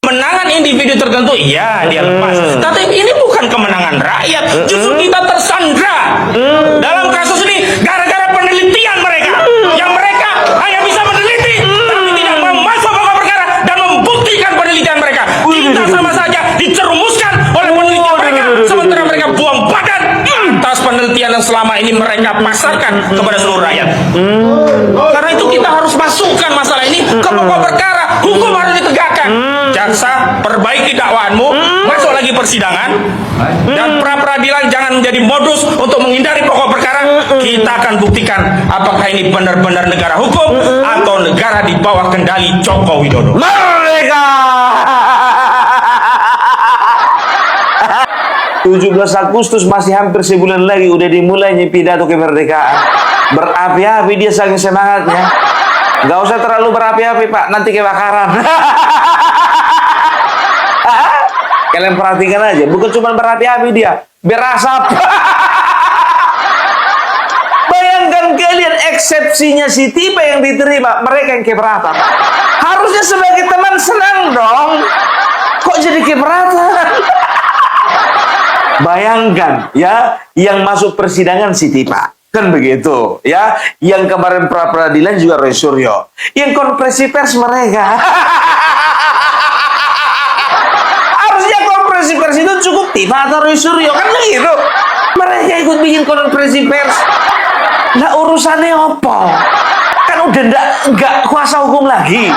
Kemenangan individu tertentu, iya dia lepas. Tapi ini bukan kemenangan rakyat. Justru kita tersandra dalam kasus ini gara-gara penelitian mereka. Yang mereka hanya bisa meneliti, tapi tidak mau masuk pokok perkara dan membuktikan penelitian mereka. Kita sama saja dicerumuskan oleh penelitian mereka, sementara mereka buang badan atas penelitian yang selama ini mereka pasarkan kepada seluruh rakyat. Karena itu kita harus masukkan masalah ini ke pokok perkara. Hukum harus ditegakkan. Jaksa, perbaiki dakwaanmu, masuk lagi persidangan, dan pra-peradilan jangan menjadi modus untuk menghindari pokok perkara. Kita akan buktikan apakah ini benar-benar negara hukum atau negara di bawah kendali Joko Widodo. Merdeka! 17 Agustus masih hampir sebulan lagi udah dimulainya pidato kemerdekaan. Berapi-api dia saking semangatnya. Gak usah terlalu berapi-api Pak, nanti kebakaran. Kalian perhatikan aja, bukan cuma berapi-api dia, berasap. Bayangkan kalian eksepsinya si tipe yang diterima, mereka yang keberatan. Harusnya sebagai teman senang dong. Kok jadi keberatan? Bayangkan ya, yang masuk persidangan si Tipa. Kan begitu ya. Yang kemarin pra-peradilan juga Roy Suryo. Yang konferensi pers mereka. Harusnya konferensi pers itu cukup Tipa atau Roy Suryo, kan begitu. Mereka ikut bikin konferensi pers. Nah urusannya apa? Kan udah enggak kuasa hukum lagi.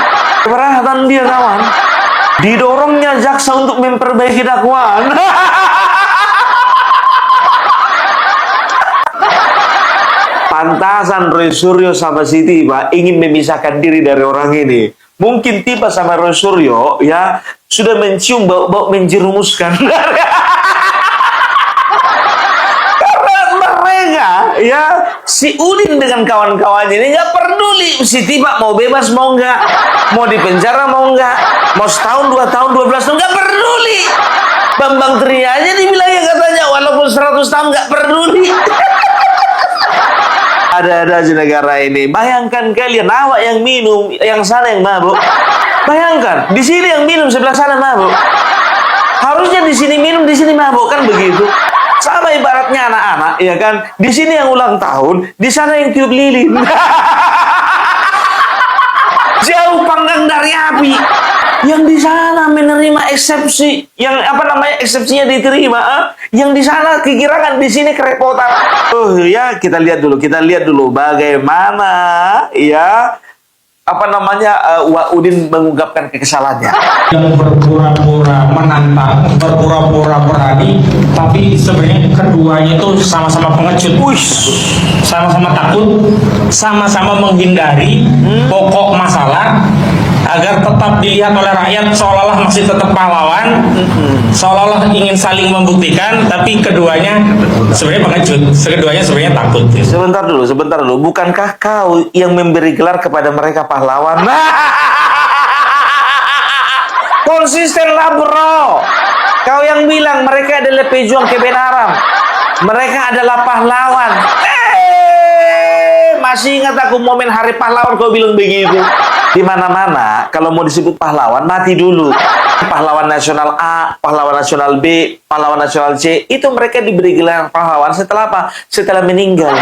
Keberatan dia kawan. Didorongnya jaksa untuk memperbaiki dakwaan. Pantasan Roy Suryo sama si Tipa ingin memisahkan diri dari orang ini. Mungkin Tipa sama Roy Suryo ya sudah mencium bau-bau menjerumuskan. Karena mereka ya, si Udin dengan kawan-kawannya ini nggak peduli si Tipa mau bebas mau nggak, mau dipenjara mau nggak, mau setahun 2 tahun 12 tahun nggak peduli. Bambang Tria aja dibilangnya katanya walaupun 100 tahun nggak peduli. Ada-ada aja negara ini. Bayangkan kalian, awak yang minum, yang sana yang mabuk. Bayangkan, di sini yang minum, sebelah sana mabuk. Harusnya di sini minum, di sini mabuk, kan begitu. Sama ibaratnya anak-anak, ya kan? Di sini yang ulang tahun, di sana yang tiup lilin. Jauh panggang dari api. Yang di sana menerima eksepsi, yang apa namanya eksepsinya diterima, yang di sana kegirangan, di sini kerepotan. Oh ya, kita lihat dulu bagaimana ya apa namanya Udin mengungkapkan kekesalannya. Yang berpura-pura menantang, berpura-pura berani, tapi sebenarnya keduanya itu sama-sama pengecut. Sama-sama takut, sama-sama menghindari pokok masalah agar tetap dilihat oleh rakyat seolah-olah masih tetap pahlawan, seolah-olah ingin saling membuktikan, tapi keduanya sebenarnya pengecut, keduanya sebenarnya takut. Sebentar dulu. Bukankah kau yang memberi gelar kepada mereka pahlawan? Konsistenlah bro. Kau yang bilang mereka adalah pejuang kebenaran, mereka adalah pahlawan. Masih ingat aku momen hari pahlawan kau bilang begitu. Di mana-mana kalau mau disebut pahlawan mati dulu. Pahlawan nasional A, pahlawan nasional B, pahlawan nasional C, itu mereka diberi gelar pahlawan setelah apa? Setelah meninggal.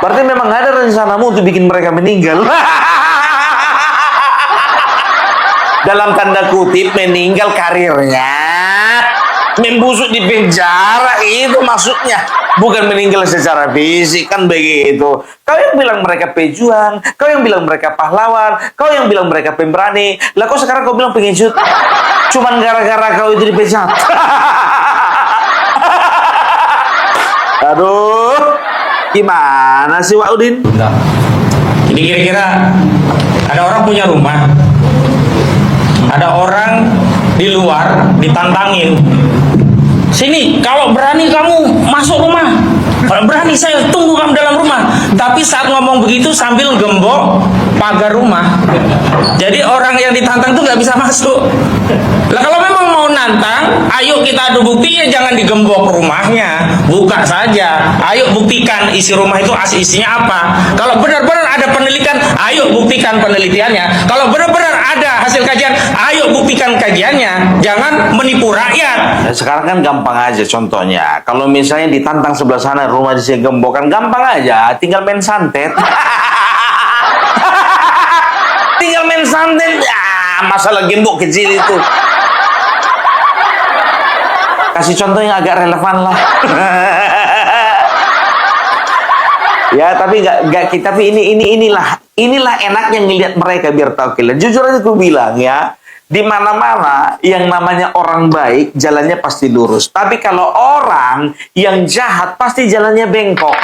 Berarti memang ada rencanamu untuk bikin mereka meninggal. Dalam tanda kutip meninggal karirnya, membusuk di penjara, itu maksudnya. Bukan meninggal secara fisik, kan begitu. Kau yang bilang mereka pejuang, kau yang bilang mereka pahlawan, kau yang bilang mereka pemberani. Lah kok sekarang kau bilang pengecut? Cuman gara-gara kau itu dipecat. Aduh, gimana sih Wak Udin? Nah, jadi kira-kira ada orang punya rumah, ada orang di luar ditantangin. Sini, kalau berani kamu masuk rumah. Kalau berani saya tunggu kamu dalam rumah. Tapi saat ngomong begitu sambil gembok pagar rumah. Jadi orang yang ditantang tuh nggak bisa masuk. Lah kalau memang mau nantang, ayo kita adu bukti, ya jangan digembok rumahnya, buka saja. Ayo buktikan isi rumah itu isinya apa. Kalau benar-benar ada penelitian, ayo buktikan penelitiannya. Kalau benar-benar ada hasil kajian, ayo buktikan kajiannya, jangan menipu rakyat. Ya, sekarang kan gampang aja contohnya. Kalau misalnya ditantang sebelah sana rumah di sini gembokan, gampang aja, tinggal main santet. Tinggal main santet, masalah gembok kecil itu. Kasih contoh yang agak relevan lah. Ya, tapi inilah enaknya ngelihat mereka biar tahu kalian. Jujur aja aku bilang ya, di mana-mana yang namanya orang baik jalannya pasti lurus. Tapi kalau orang yang jahat pasti jalannya bengkok.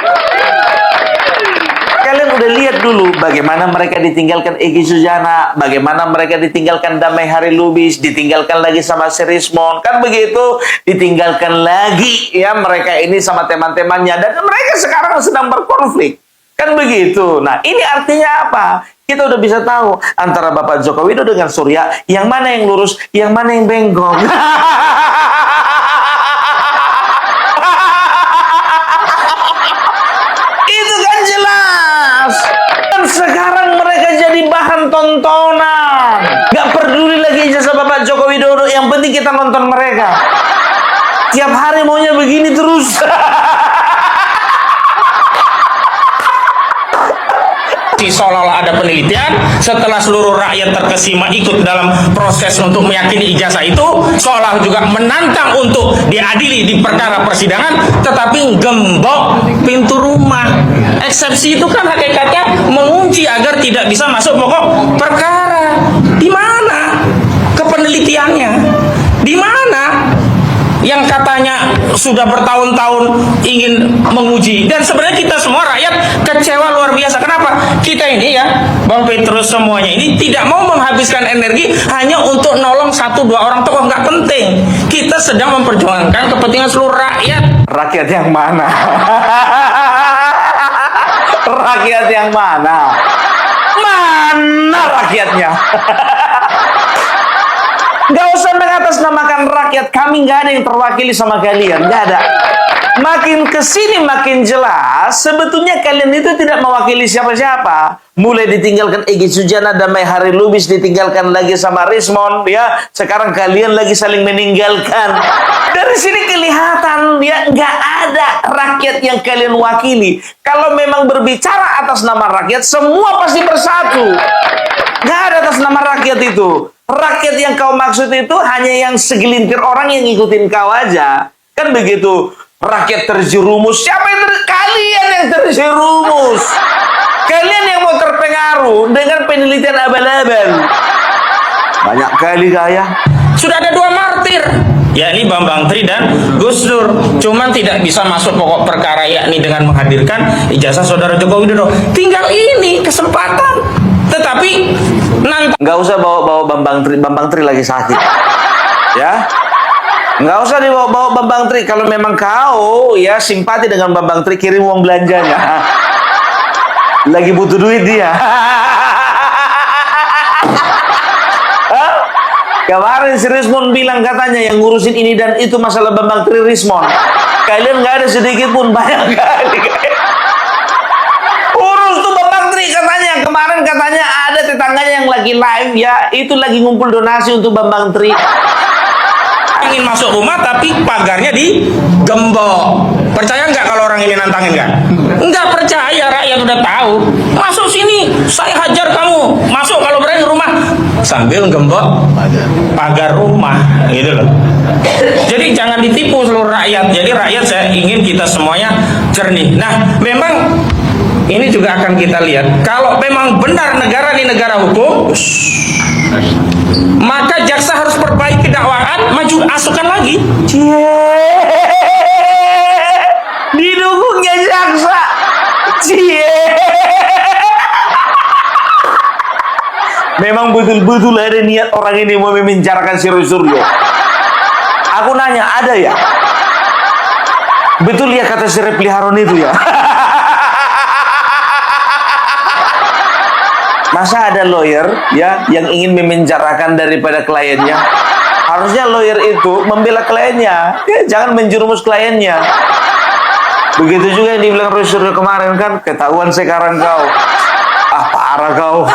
Kalian udah lihat dulu bagaimana mereka ditinggalkan Egy Sujana, bagaimana mereka ditinggalkan Damai Hari Lubis, ditinggalkan lagi sama si Rismond, kan begitu, ditinggalkan lagi ya mereka ini sama teman-temannya, dan mereka sekarang sedang berkonflik, kan begitu. Nah, ini artinya apa? Kita udah bisa tahu antara Bapak Joko Widodo dengan Surya, yang mana yang lurus, yang mana yang bengkok. Itu kan jelas. Dan sekarang mereka jadi bahan tontonan. Gak peduli lagi ijazah Bapak Joko Widodo, yang penting kita nonton mereka. Tiap hari maunya begini terus. Seolah-olah ada penelitian, setelah seluruh rakyat terkesima ikut dalam proses untuk meyakini ijazah itu, seolah juga menantang untuk diadili di perkara persidangan, tetapi gembok pintu rumah. Eksepsi itu kan hakikatnya mengunci agar tidak bisa masuk pokok perkara. Di mana kepenelitiannya? Di mana yang katanya sudah bertahun-tahun ingin menguji? Dan sebenarnya kita semua rakyat kecewa luar biasa. Kenapa? Kita ini ya, Bang Petrus semuanya ini tidak mau menghabiskan energi hanya untuk nolong 1-2 orang tokoh, nggak penting. Kita sedang memperjuangkan kepentingan seluruh rakyat. Rakyat yang mana? Rakyat yang mana? Mana rakyatnya? Gak usah mengatasnamakan rakyat, kami gak ada yang terwakili sama kalian, gak ada. Makin kesini makin jelas, sebetulnya kalian itu tidak mewakili siapa-siapa. Mulai ditinggalkan Egy Sujana, Damai Hari Lubis, ditinggalkan lagi sama Rismond, ya. Sekarang kalian lagi saling meninggalkan. Dari sini kelihatan, ya, gak ada rakyat yang kalian wakili. Kalau memang berbicara atas nama rakyat, semua pasti bersatu. Gak ada atas nama rakyat itu. Rakyat yang kau maksud itu hanya yang segelintir orang yang ngikutin kau aja. Kan begitu. Rakyat terjerumus. Siapa yang kalian yang terjerumus? Kalian yang mau terpengaruh dengan penelitian abal-abal. Banyak kali gaya. Sudah ada 2 martir, yakni Bambang Tri dan Gus Dur. Cuman tidak bisa masuk pokok perkara, yakni dengan menghadirkan ijazah saudara Joko Widodo. Tinggal ini kesempatan. Tetapi nanti nggak usah bawa Bambang Tri lagi sakit, ya. Nggak usah dibawa Bambang Tri. Kalau memang kau ya simpati dengan Bambang Tri, kirim uang belanjanya. Lagi butuh duit dia. Kemarin si Rismond bilang katanya yang ngurusin ini dan itu masalah Bambang Tri Rismond. Kalian nggak ada sedikit pun, banyak kali. Urus tuh Bambang Tri katanya. Kemarin katanya ada tetangganya yang lagi live ya, itu lagi ngumpul donasi untuk Bambang Tri. ingin masuk rumah tapi pagarnya digembok. Percaya nggak kalau orang ini nantangin nggak? Nggak percaya, rakyat udah tahu. Masuk sini, saya hajar kamu. Masuk kalau berani rumah. Sambil gembok pagar rumah, gitu loh. Jadi jangan ditipu seluruh rakyat. Jadi rakyat saya ingin kita semuanya jernih. Nah, memang ini juga akan kita lihat. Kalau memang benar negara ini negara hukum, maka jaksa harus perbaiki dakwaan, maju asukan lagi. Didukungnya jaksa. Memang betul-betul ada niat orang ini mau memenjarakan si Roy Suryo. Aku nanya, ada ya? Betul ya kata si Repli Harun itu ya? Masa ada lawyer ya yang ingin memenjarakan daripada kliennya? Harusnya lawyer itu membela kliennya, ya, jangan menjerumus kliennya. Begitu juga yang dibilang Roy Suryo kemarin kan, ketahuan sekarang kau. Ah, parah kau.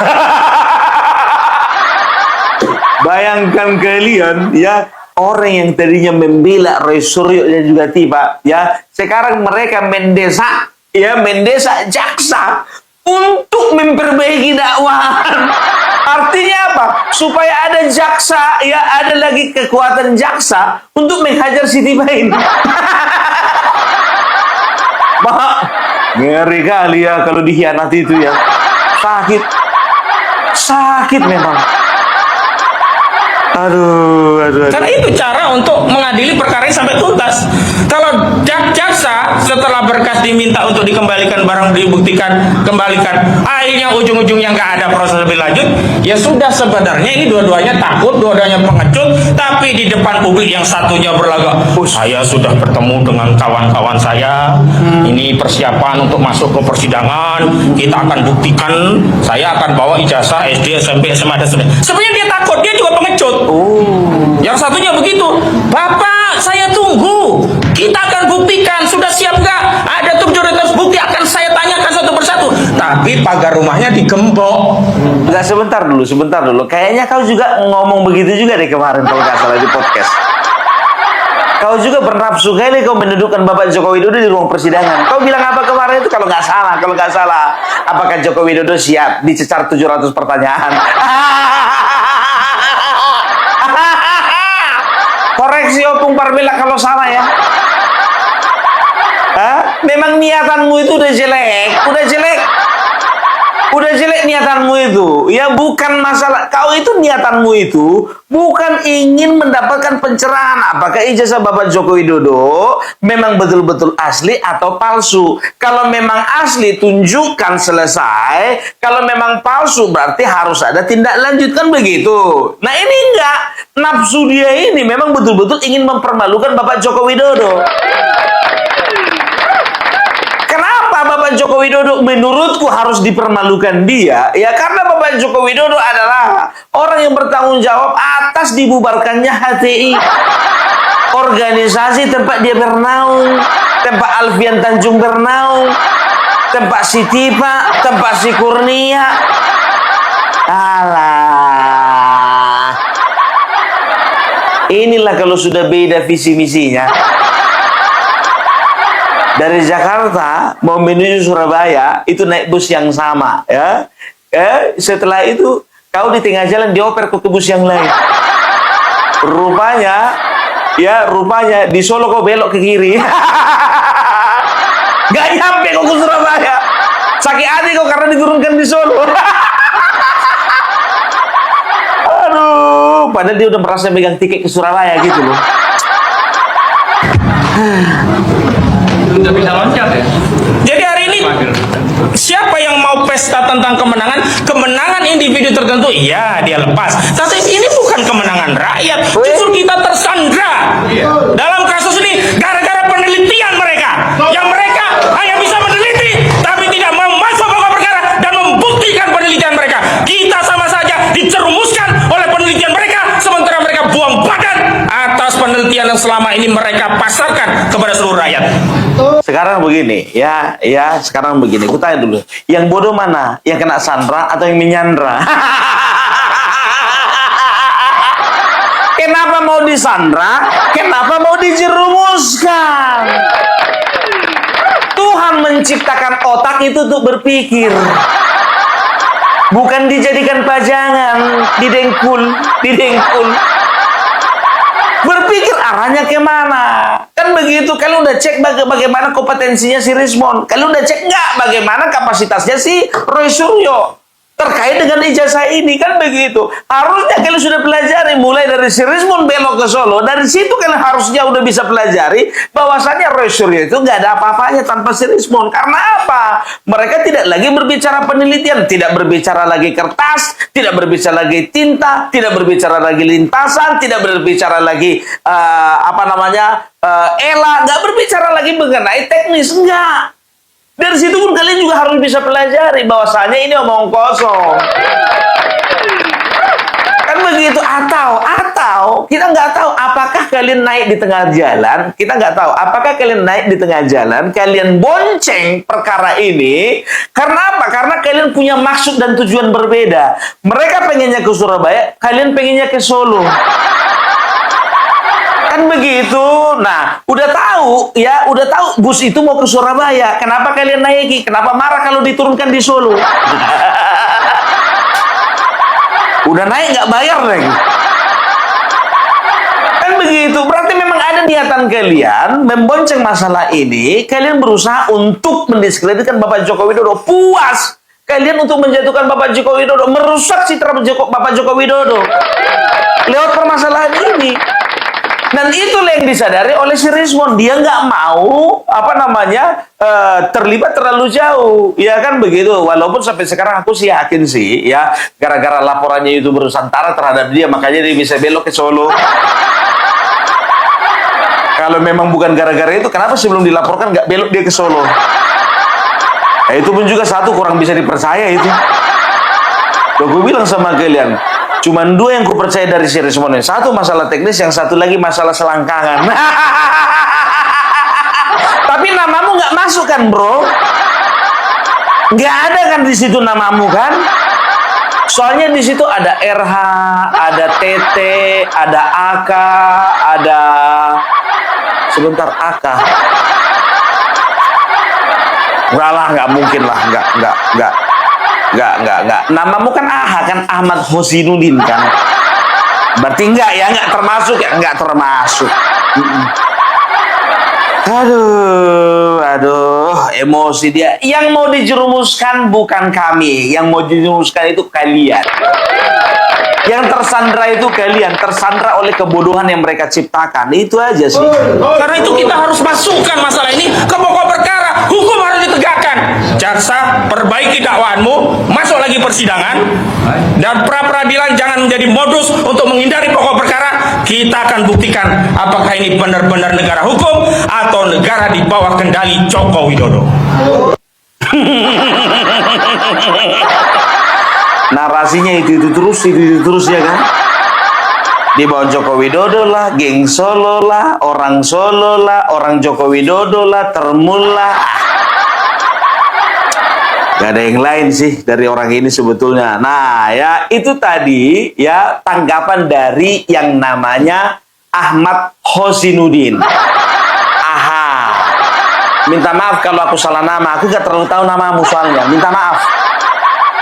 Bayangkan kalian ya, orang yang tadinya membela Roy Suryo dan juga Tiba ya, sekarang mereka mendesak jaksa untuk memperbaiki dakwahan. Artinya apa? Supaya ada jaksa ya, ada lagi kekuatan jaksa untuk menghajar si Tiba ini. Mak, ngeri kali ya kalau dikhianati itu ya. Sakit memang. Aduh. Karena itu cara untuk mengadili perkara ini sampai tuntas. Kalau jaksa setelah berkas diminta untuk dikembalikan, barang dibuktikan, kembalikan, akhirnya ujung-ujungnya nggak ada proses lebih lanjut, ya sudah, sebenarnya ini dua-duanya takut, dua-duanya pengecut, tapi di depan publik yang satunya berlagak, saya sudah bertemu dengan kawan-kawan saya, ini persiapan untuk masuk ke persidangan, kita akan buktikan, saya akan bawa ijazah SD, SMP, SMA, dan sebagainya. Sebenarnya dia takut, dia juga pengecut. Yang satunya begitu, Bapak, saya tunggu. Kita akan buktikan, sudah siap nggak? Ada tuh prioritas bukti, akan saya tanyakan satu persatu. Tapi pagar rumahnya digembok. Enggak, sebentar dulu. Kayaknya kau juga ngomong begitu juga deh kemarin kalau nggak salah di podcast. Kau juga bernafsu kali kau mendudukkan Bapak Joko Widodo di ruang persidangan. Kau bilang apa kemarin itu kalau nggak salah? Apakah Joko Widodo siap dicecar 700 pertanyaan? Koreksi Opung Parmela kalau salah ya. Memang niatanmu itu udah jelek niatanmu itu. Ya bukan masalah. Kau itu niatanmu itu bukan ingin mendapatkan pencerahan apakah ijazah Bapak Joko Widodo memang betul-betul asli atau palsu. Kalau memang asli tunjukkan, selesai. Kalau memang palsu berarti harus ada tindak lanjut, kan begitu. Nah ini enggak. Nafsu dia ini memang betul-betul ingin mempermalukan Bapak Joko Widodo. Kenapa Bapak Joko Widodo menurutku harus dipermalukan dia? Ya karena Bapak Joko Widodo adalah orang yang bertanggung jawab atas dibubarkannya HTI. Organisasi tempat dia bernaung, tempat Alfian Tanjung bernaung, tempat si Tipa, tempat si Kurnia. Alah. Inilah kalau sudah beda visi misinya. Dari Jakarta mau menuju Surabaya itu naik bus yang sama ya. Setelah itu kau di tengah jalan dioper ke bus yang lain. Rupanya di Solo kau belok ke kiri. Gak nyampe kau ke Surabaya. Sakit hati kau karena diturunkan di Solo. Aduh, padahal dia udah merasa megang tiket ke Surabaya gitu loh. Udah bisa loncat ya? Jadi hari ini siapa yang mau pesta tentang kemenangan individu tertentu, iya dia lepas. Tapi ini bukan kemenangan rakyat. Justru kita tersandra dalam kasus ini gara-gara penelitian mereka. Yang mereka hanya bisa meneliti, tapi tidak mau masuk pokok perkara dan membuktikan penelitian mereka. Kita sama saja dicerumuskan oleh penelitian mereka, sementara mereka buang badan atas penelitian yang selama ini mereka pasarkan kepada seluruh rakyat. Sekarang begini, sekarang begini. Aku tanya dulu, yang bodoh mana? Yang kena sandra atau yang menyandra? Kenapa mau disandra? Kenapa mau dijerumuskan? Tuhan menciptakan otak itu untuk berpikir. Bukan dijadikan pajangan, didengkul. Berpikir arahnya kemana? Kan begitu. Kalian udah cek bagaimana kompetensinya si Rismon? Kalian udah cek nggak bagaimana kapasitasnya si Roy Suryo terkait dengan ijazah ini? Kan begitu. Harusnya kalian sudah pelajari mulai dari si Rismon belok ke Solo. Dari situ kalian harusnya udah bisa pelajari bahwasannya Roy Suryo itu nggak ada apa-apanya tanpa si Rismon. Karena apa? Mereka tidak lagi berbicara penelitian, tidak berbicara lagi kertas, tidak berbicara lagi tinta, tidak berbicara lagi lintasan, tidak berbicara lagi ELA, nggak berbicara lagi mengenai teknis, enggak. Dari situ pun kalian juga harus bisa pelajari bahwasanya ini omong kosong. Kan begitu. Atau Kita nggak tahu apakah kalian naik di tengah jalan. Kita nggak tahu apakah kalian naik di tengah jalan. Kalian bonceng perkara ini. Karena apa? Karena kalian punya maksud dan tujuan berbeda. Mereka pengennya ke Surabaya, kalian pengennya ke Solo. Kan begitu. Nah, udah tahu bus itu mau ke Surabaya. Kenapa kalian naiki? Kenapa marah kalau diturunkan di Solo? Udah naik nggak bayar lagi. Kan begitu. Berarti memang ada niatan kalian membonceng masalah ini. Kalian berusaha untuk mendiskreditkan Bapak Joko Widodo. Puas kalian untuk menjatuhkan Bapak Joko Widodo, merusak citra Bapak Joko Widodo lewat permasalahan ini. Dan itulah yang disadari oleh si Rismon. Dia nggak mau terlibat terlalu jauh, ya kan begitu. Walaupun sampai sekarang aku sih yakin sih, ya gara-gara laporannya itu Nusantara terhadap dia, makanya dia bisa belok ke Solo. Kalau memang bukan gara-gara itu, kenapa sebelum dilaporkan nggak belok dia ke Solo? Nah, itu pun juga satu kurang bisa dipercaya itu. Aku bilang sama kalian, cuman dua yang ku percaya dari si Rismon ini. Satu masalah teknis, yang satu lagi masalah selangkangan. Tapi namamu nggak masuk kan, bro? Nggak ada kan di situ namamu kan? Soalnya di situ ada RH, ada TT, ada AK, ada sebentar AK. Enggak lah, nggak mungkin lah, enggak. Namamu kan AHA kan, Ahmad Hosinuddin kan. Berarti enggak ya, enggak termasuk. Aduh, emosi dia. Yang mau dijerumuskan bukan kami, yang mau dijerumuskan itu kalian. Yang tersandra itu kalian, tersandra oleh kebodohan yang mereka ciptakan. Itu aja sih. Karena itu kita harus masukkan masalah ini ke pokok perkara. Hukum harus ditegakkan. Jaksa, perbaiki dakwaanmu, masuk lagi persidangan, dan pra-peradilan jangan menjadi modus untuk menghindari pokok perkara. Kita akan buktikan apakah ini benar-benar negara hukum atau negara di bawah kendali Joko Widodo. Narasinya itu terus ya kan? Di bawah Joko Widodo lah, geng Solo lah, orang Joko Widodo lah, termul lah. Gak ada yang lain sih dari orang ini sebetulnya. Nah, ya itu tadi ya tanggapan dari yang namanya Ahmad Hosinuddin. Aha. Minta maaf kalau aku salah nama. Aku gak terlalu tahu namamu soalnya. Minta maaf.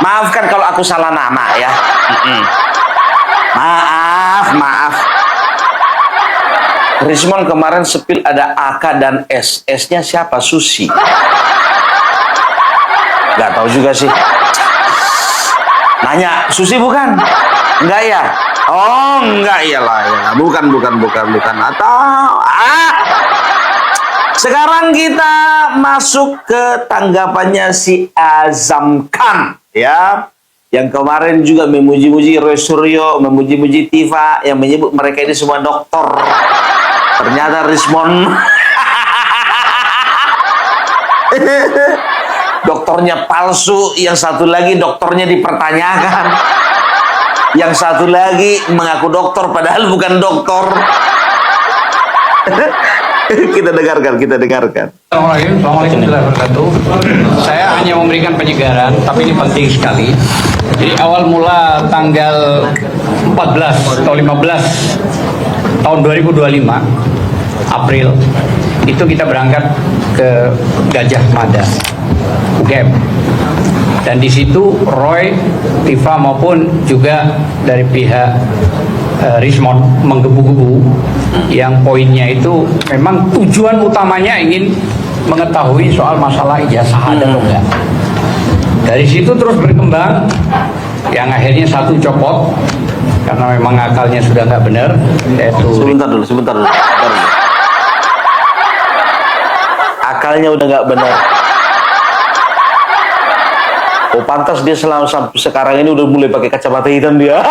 Maafkan kalau aku salah nama ya. Maaf. Rismon kemarin sepil ada AK dan S. S-nya siapa? Susi. Gak tahu juga sih. Nanya, Susi bukan? Enggak ya? Oh, enggak iyalah. Bukan. Atau sekarang kita masuk ke tanggapannya si Azam Khan ya. Yang kemarin juga memuji-muji Roy Suryo, memuji-muji Tifa, yang menyebut mereka ini semua dokter. Ternyata Rismon dokternya palsu, yang satu lagi dokternya dipertanyakan, yang satu lagi mengaku dokter padahal bukan dokter. Kita dengarkan. Assalamualaikum warahmatullahi wabarakatuh. Saya hanya memberikan penyegaran, tapi ini penting sekali. Jadi awal mula tanggal 14 atau 15 tahun 2025 April itu kita berangkat ke Gajah Mada, UGM. Dan di situ Roy, Tifa maupun juga dari pihak Rismon menggebu-gebu, yang poinnya itu memang tujuan utamanya ingin mengetahui soal masalah ijazah ada atau enggak. Dari situ terus berkembang, yang akhirnya satu copot karena memang akalnya sudah nggak benar, yaitu Sebentar dulu. Akalnya udah nggak benar. Oh, pantas dia selama sekarang ini udah mulai pakai kacamata hitam dia.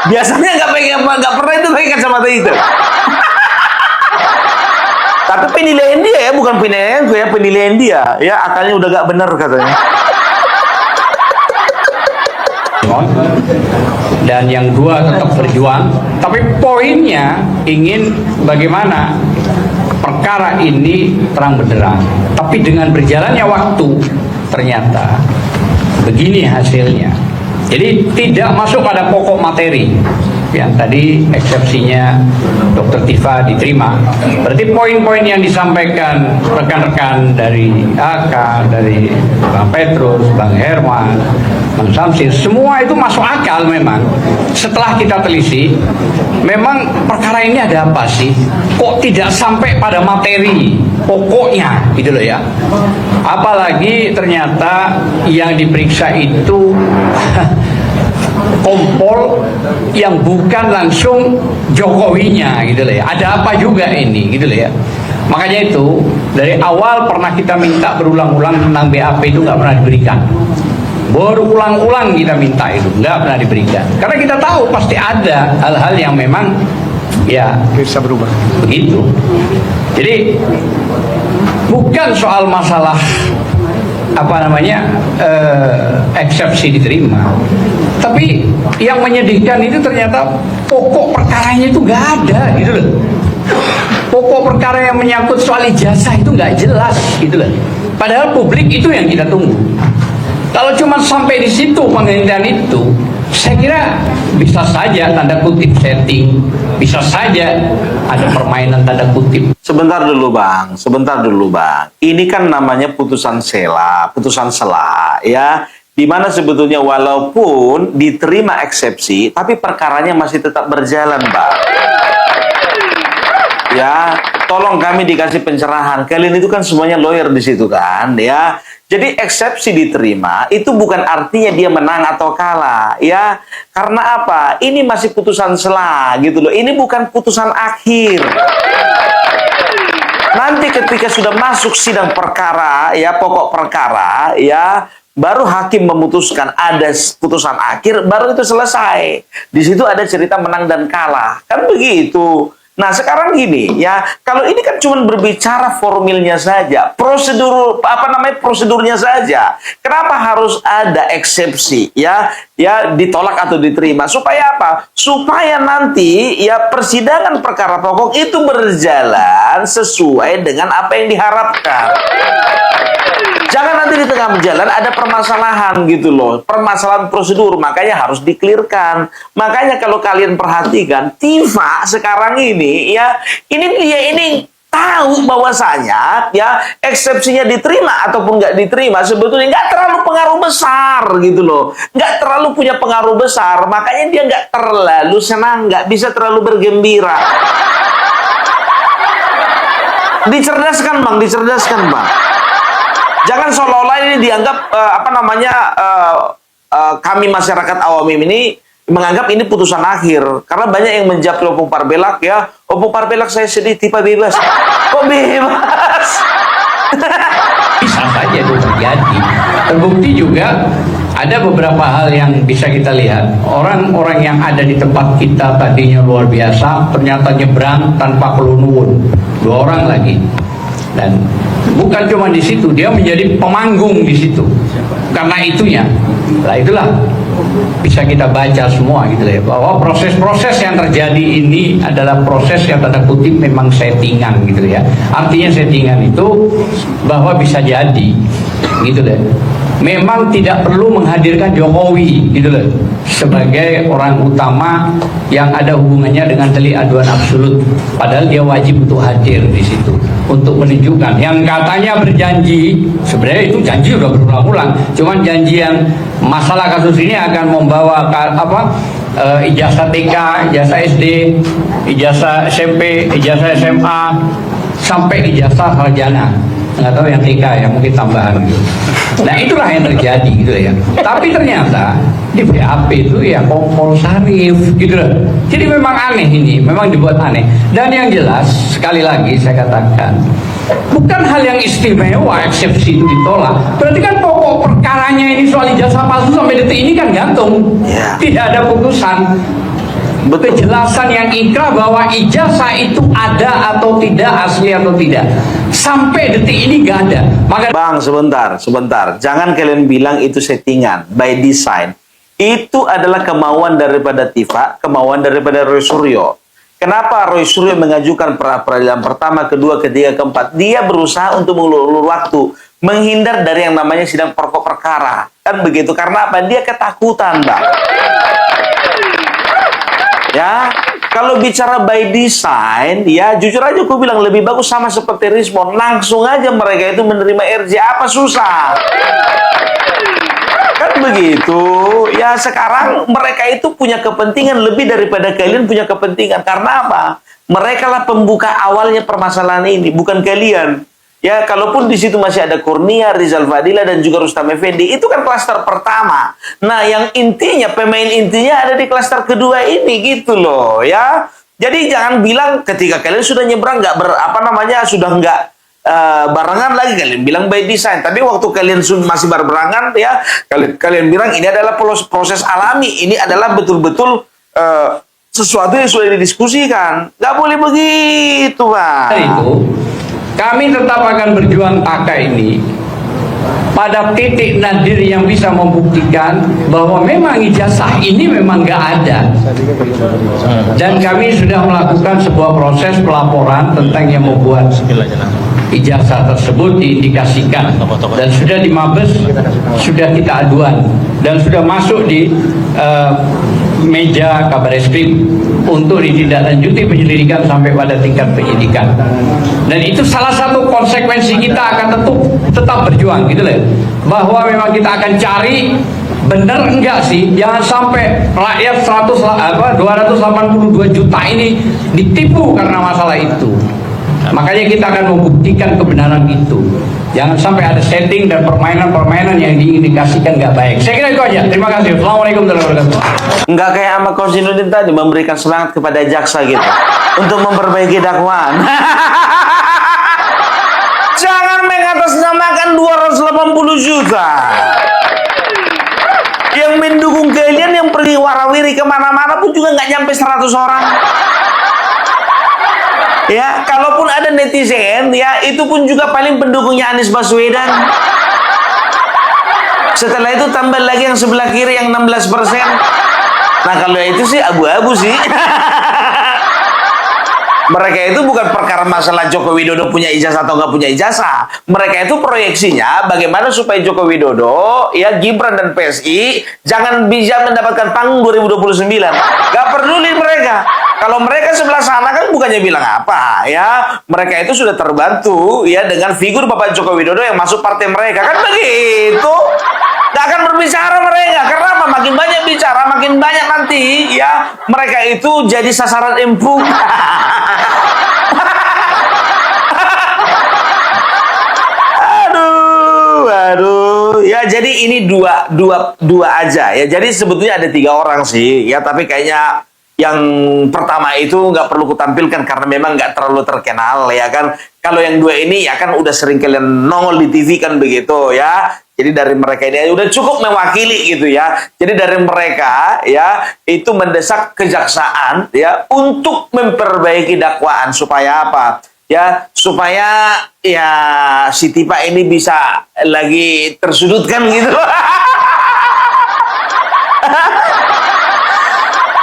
Biasanya nggak pernah itu pakai kacamata hitam. Tapi penilaian dia ya, bukan penilaian gue ya, penilaian dia ya, akalnya udah nggak benar katanya. dan yang dua tetap berjuang, tapi poinnya ingin bagaimana perkara ini terang benderang. Tapi dengan berjalannya waktu ternyata begini hasilnya. Jadi tidak masuk pada pokok materi yang tadi eksepsinya Dr. Tifa diterima. Berarti poin-poin yang disampaikan rekan-rekan dari AK, dari Bang Petrus, Bang Herman, Bang Samsir, semua itu masuk akal memang. Setelah kita telisik, memang perkara ini ada apa sih? Kok tidak sampai pada materi pokoknya gitu loh ya. Apalagi ternyata yang diperiksa itu kompol yang bukan langsung Jokowinya gitu loh ya. Ada apa juga ini gitu loh ya. Makanya itu dari awal pernah kita minta berulang-ulang tentang BAP itu nggak pernah diberikan. Berulang-ulang kita minta itu nggak pernah diberikan. Karena kita tahu pasti ada hal-hal yang memang ya bisa berubah. Begitu. Jadi bukan soal masalah apa namanya eksepsi diterima, tapi yang menyedihkan itu ternyata pokok perkaranya itu nggak ada gitu loh. Pokok perkara yang menyangkut soal ijazah itu nggak jelas gitu loh. Padahal publik itu yang kita tunggu. Kalau cuma sampai di situ penghentian itu, saya kira bisa saja tanda kutip setting, bisa saja ada permainan tanda kutip. Sebentar dulu bang, sebentar dulu bang. Ini kan namanya putusan sela, putusan sela ya. Dimana sebetulnya walaupun diterima eksepsi, tapi perkaranya masih tetap berjalan bang. Ya, tolong kami dikasih pencerahan. Kalian itu kan semuanya lawyer di situ kan, ya. Jadi eksepsi diterima itu bukan artinya dia menang atau kalah, ya. Karena apa? Ini masih putusan sela gitu loh. Ini bukan putusan akhir. Nanti ketika sudah masuk sidang perkara, ya pokok perkara, ya baru hakim memutuskan ada putusan akhir, baru itu selesai. Di situ ada cerita menang dan kalah, kan begitu. Nah sekarang gini ya, kalau ini kan cuma berbicara formilnya saja, prosedurnya saja. Kenapa harus ada eksepsi ya ditolak atau diterima? Supaya apa? Supaya nanti ya persidangan perkara pokok itu berjalan sesuai dengan apa yang diharapkan. Jangan nanti di tengah jalan ada permasalahan gitu loh. Permasalahan prosedur, makanya harus dikelirkan. Makanya kalau kalian perhatikan, Tifa sekarang ini ya, ini tahu bahwasanya ya eksepsinya diterima ataupun nggak diterima sebetulnya nggak terlalu pengaruh besar gitu loh. Nggak terlalu punya pengaruh besar. Makanya dia nggak terlalu senang, nggak bisa terlalu bergembira. Dicerdaskan bang. Jangan seolah-olah ini dianggap kami masyarakat awam ini menganggap ini putusan akhir. Karena banyak yang menjawab Opung Parbelak ya, Opung Parbelak saya sedih, Tifa bebas. Kok bebas? Bisa saja itu terjadi. Terbukti juga ada beberapa hal yang bisa kita lihat. Orang-orang yang ada di tempat kita tadinya luar biasa, ternyata nyebrang tanpa perlu nuwun. 2 orang lagi. Dan bukan cuma di situ, dia menjadi pemanggung di situ. Karena itunya, lah itulah bisa kita baca semua gitu ya, bahwa proses-proses yang terjadi ini adalah proses yang tanda kutip memang settingan gitu ya. Artinya settingan itu bahwa bisa jadi gitu deh. Memang tidak perlu menghadirkan Jokowi gitu loh sebagai orang utama yang ada hubungannya dengan delik aduan absolut, padahal dia wajib untuk hadir di situ untuk menunjukkan yang katanya berjanji. Sebenarnya itu janji udah berulang-ulang, cuman janji yang masalah kasus ini akan membawa ijazah TK, ijazah SD, ijazah SMP, ijazah SMA, sampai ijazah sarjana. Nggak tahu yang TK ya, mungkin tambahan gitu. Nah itulah yang terjadi gitu ya. Tapi ternyata di BAP itu ya kompol sarif gitu loh. Jadi memang aneh ini, memang dibuat aneh. Dan yang jelas sekali lagi saya katakan, bukan hal yang istimewa eksepsi itu ditolak. Berarti kan pokok perkaranya ini soal ijazah palsu sampai detik ini kan gantung. Tidak ada putusan. Kejelasan yang inkrah bahwa ijazah itu ada atau tidak, asli atau tidak, sampai detik ini nggak ada. Maka Bang sebentar, jangan kalian bilang itu settingan by design. Itu adalah kemauan daripada Tifa, kemauan daripada Roy Suryo. Kenapa Roy Suryo mengajukan pra-peradilan pertama, kedua, ketiga, keempat? Dia berusaha untuk mengulur waktu, menghindar dari yang namanya sidang pokok perkara. Kan begitu, karena apa? Dia ketakutan, Bang. Ya, kalau bicara by design, ya jujur aja aku bilang lebih bagus sama seperti Rismon. Langsung aja mereka itu menerima RJ, apa susah? Kan begitu. Ya sekarang mereka itu punya kepentingan lebih daripada kalian punya kepentingan. Karena apa? Mereka lah pembuka awalnya permasalahan ini, bukan kalian. Ya, kalaupun di situ masih ada Kurnia, Rizal Fadila, dan juga Rustam Effendi, itu kan klaster pertama. Nah, yang intinya, pemain intinya ada di klaster kedua ini, gitu loh, ya. Jadi jangan bilang ketika kalian sudah nyebrang, sudah nggak barengan lagi, kalian bilang by design. Tapi waktu kalian masih berbarengan, ya, kalian bilang ini adalah proses alami, ini adalah betul-betul sesuatu yang sudah didiskusikan. Nggak boleh begitu, Pak. Itu kami tetap akan berjuang taka ini pada titik nadir yang bisa membuktikan bahwa memang ijazah ini memang nggak ada. Dan kami sudah melakukan sebuah proses pelaporan tentang yang membuat ijazah tersebut diindikasikan, dan sudah di Mabes, sudah kita aduan, dan sudah masuk di meja Kabar Eskrim untuk ditindaklanjuti penyelidikan sampai pada tingkat penyidikan. Dan itu salah satu konsekuensi kita akan tetap berjuang, gitu loh, bahwa memang kita akan cari benar enggak sih, jangan sampai rakyat 282 juta ini ditipu karena masalah itu. Makanya kita akan membuktikan kebenaran itu. Jangan sampai ada setting dan permainan-permainan yang diindikasikan nggak baik. Saya kira itu aja. Terima kasih. Assalamualaikum warahmatullahi wabarakatuh. Nggak kayak sama Konsinuddin tadi memberikan semangat kepada jaksa gitu untuk memperbaiki dakwaan. Jangan mengatasnamakan 280 juta yang mendukung kalian, yang pergi warawiri kemana-mana pun juga nggak nyampe 100 orang. Ya, kalaupun ada netizen, ya itu pun juga paling pendukungnya Anies Baswedan. Setelah itu tambah lagi yang sebelah kiri yang 16%. Nah, kalau itu sih abu-abu sih. Mereka itu bukan perkara masalah Joko Widodo punya ijazah atau nggak punya ijazah. Mereka itu proyeksinya bagaimana supaya Joko Widodo, ya Gibran dan PSI jangan bisa mendapatkan panggung 2029. Gak peduli mereka. Kalau mereka sebelah sana kan bukannya bilang apa, ya mereka itu sudah terbantu ya dengan figur Bapak Joko Widodo yang masuk partai mereka, kan begitu. Gak akan berbicara mereka, karena apa? Makin banyak bicara, makin banyak nanti ya mereka itu jadi sasaran empuk. Aduh, ya jadi ini dua aja ya. Jadi sebetulnya ada 3 orang sih, ya tapi kayaknya yang pertama itu nggak perlu kutampilkan karena memang nggak terlalu terkenal ya kan. Kalau yang 2 ini ya kan udah sering kalian nongol di TV kan begitu ya. Jadi dari mereka ini udah cukup mewakili gitu ya. Jadi dari mereka ya itu mendesak kejaksaan ya untuk memperbaiki dakwaan supaya apa? Ya supaya ya si Tipa ini bisa lagi tersudutkan gitu.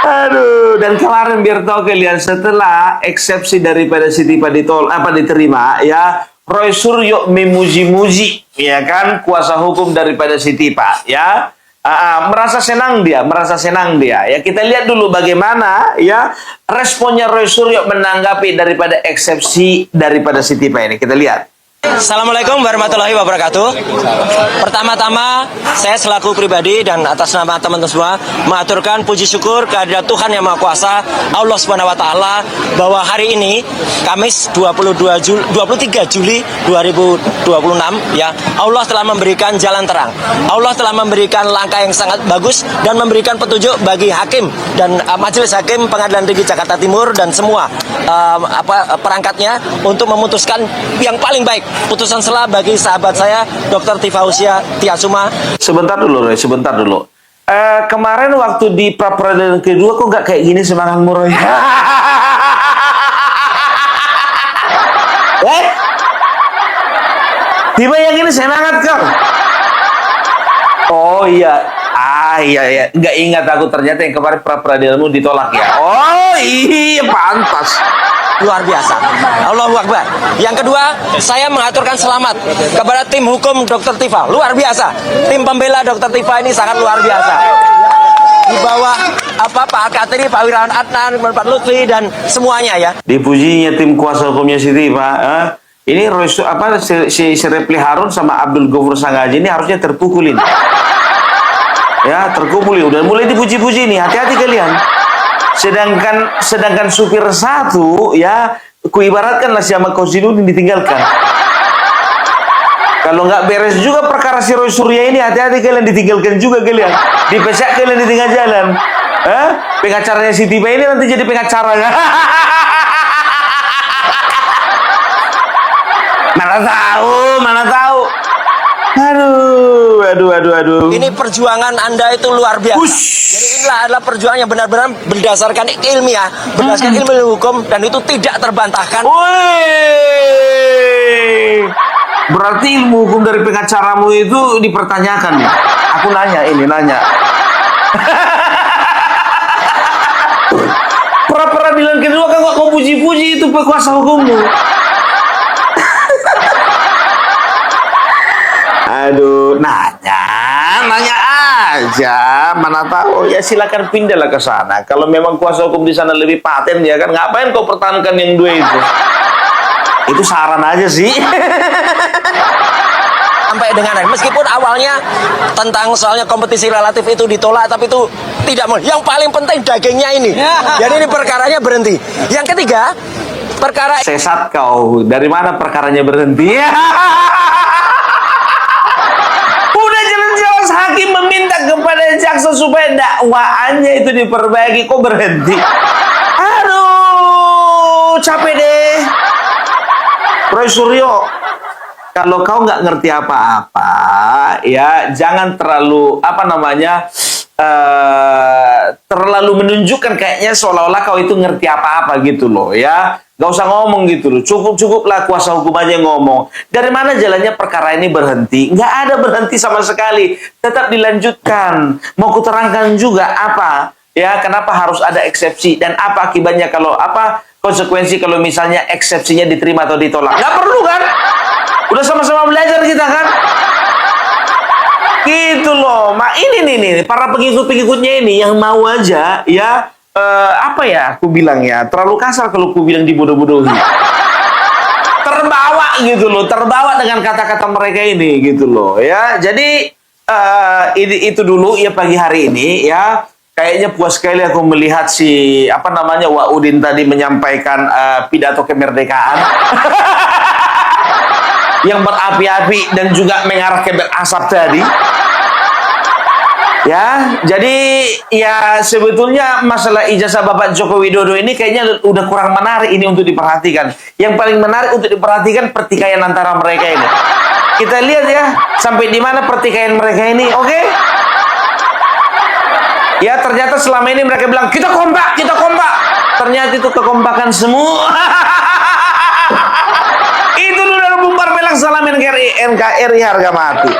Aduh, dan kemarin biar tahu kalian setelah eksepsi daripada si Tipa diterima ya, Roy Suryo memuji-muji ya kan kuasa hukum daripada si Tipa ya. Merasa senang dia ya. Kita lihat dulu bagaimana ya responnya Roy Suryo menanggapi daripada eksepsi daripada si Tipa ini. Kita lihat. Assalamualaikum warahmatullahi wabarakatuh. Pertama-tama saya selaku pribadi dan atas nama teman-teman semua mengaturkan puji syukur kehadirat Tuhan Yang Maha Kuasa Allah Subhanahu wa taala bahwa hari ini Kamis 23 Juli 2026 ya, Allah telah memberikan jalan terang. Allah telah memberikan langkah yang sangat bagus dan memberikan petunjuk bagi hakim dan majelis hakim Pengadilan Tinggi Jakarta Timur dan semua perangkatnya untuk memutuskan yang paling baik. Putusan sela bagi sahabat saya Dr. Tifausia Tiasuma. Sebentar dulu Roy, sebentar dulu. Kemarin waktu di pra-peradilan kedua kok nggak kayak gini semangatmu Roy? Tiba yang ini semangat kau. Oh iya, iya ya, nggak ingat aku ternyata yang kemarin pra peradilanmu ditolak ya. Oh iya pantas. Luar biasa. Allahu Akbar. Yang kedua, saya mengaturkan selamat kepada tim hukum Dr. Tifa. Luar biasa. Tim pembela Dr. Tifa ini sangat luar biasa. Di bawah Pak Al-Katiri, Pak Wirawan Adnan, Pak Lutfi dan semuanya ya. Dipujinya tim kuasa hukumnya Siti Pak. Ini si Repli Harun sama Abdul Ghafur Sangaji ini harusnya terpukulin. Ya, terkumpul udah mulai dipuji-puji nih. Hati-hati kalian. Sedangkan supir satu ya kuibaratkanlah sama Kosidudin ditinggalkan. Kalau nggak beres juga perkara si Roy Surya ini, hati-hati kalian ditinggalkan juga kalian. Dipecat kalian di tengah jalan. Pengacaranya si Tiba ini nanti jadi pengacaranya. Mana tahu. Aduh. Ini perjuangan Anda itu luar biasa. Jadi inilah adalah perjuangan yang benar-benar berdasarkan ilmiah, berdasarkan ilmu hukum, dan itu tidak terbantahkan. Woi, berarti ilmu hukum dari pengacaramu itu dipertanyakan nih. Aku nanya. Pra peradilan kedua kan kok kau puji-puji itu kuasa hukummu. Aduh, nanya aja, mana tahu ya silakan pindahlah ke sana. Kalau memang kuasa hukum di sana lebih paten ya kan, ngapain kau pertahankan yang dua itu? Itu saran aja sih. Sampai dengan meskipun awalnya tentang soalnya kompetisi relatif itu ditolak, tapi itu tidak mau. Yang paling penting dagingnya ini. Jadi ini perkaranya berhenti. Yang ketiga, perkara Sesat kau. Dari mana perkaranya berhenti? Hakim meminta kepada jaksa supaya dakwaannya itu diperbaiki, kok berhenti? Aduh, capek deh. Roy Suryo, kalau kau nggak ngerti apa-apa, ya jangan terlalu terlalu menunjukkan kayaknya seolah-olah kau itu ngerti apa-apa gitu loh ya. Gak usah ngomong gitu loh. Cukuplah kuasa hukum aja ngomong. Dari mana jalannya perkara ini berhenti? Nggak ada berhenti sama sekali. Tetap dilanjutkan. Mau kuterangkan juga apa? Ya, kenapa harus ada eksepsi? Dan apa akibatnya kalau konsekuensi kalau misalnya eksepsinya diterima atau ditolak? Nggak perlu kan? Udah sama-sama belajar kita kan? Gitu loh. Ini nih, para pengikut-pengikutnya ini yang mau aja ya. Aku bilang ya, terlalu kasar kalau aku bilang dibodoh-bodohi. Terbawa dengan kata-kata mereka ini gitu loh ya. Jadi itu dulu ya pagi hari ini ya. Kayaknya puas sekali aku melihat si Wak Udin tadi menyampaikan pidato kemerdekaan. Yang berapi-api dan juga mengarah ke berasap tadi. Ya, jadi ya sebetulnya masalah ijazah Bapak Joko Widodo ini kayaknya udah kurang menarik ini untuk diperhatikan. Yang paling menarik untuk diperhatikan pertikaian antara mereka ini. Kita lihat ya, sampai di mana pertikaian mereka ini, oke? Ya, ternyata selama ini mereka bilang, kita kompak. Ternyata itu kekompakan semua. Itu dulu bubar belak salamin NKRI harga mati.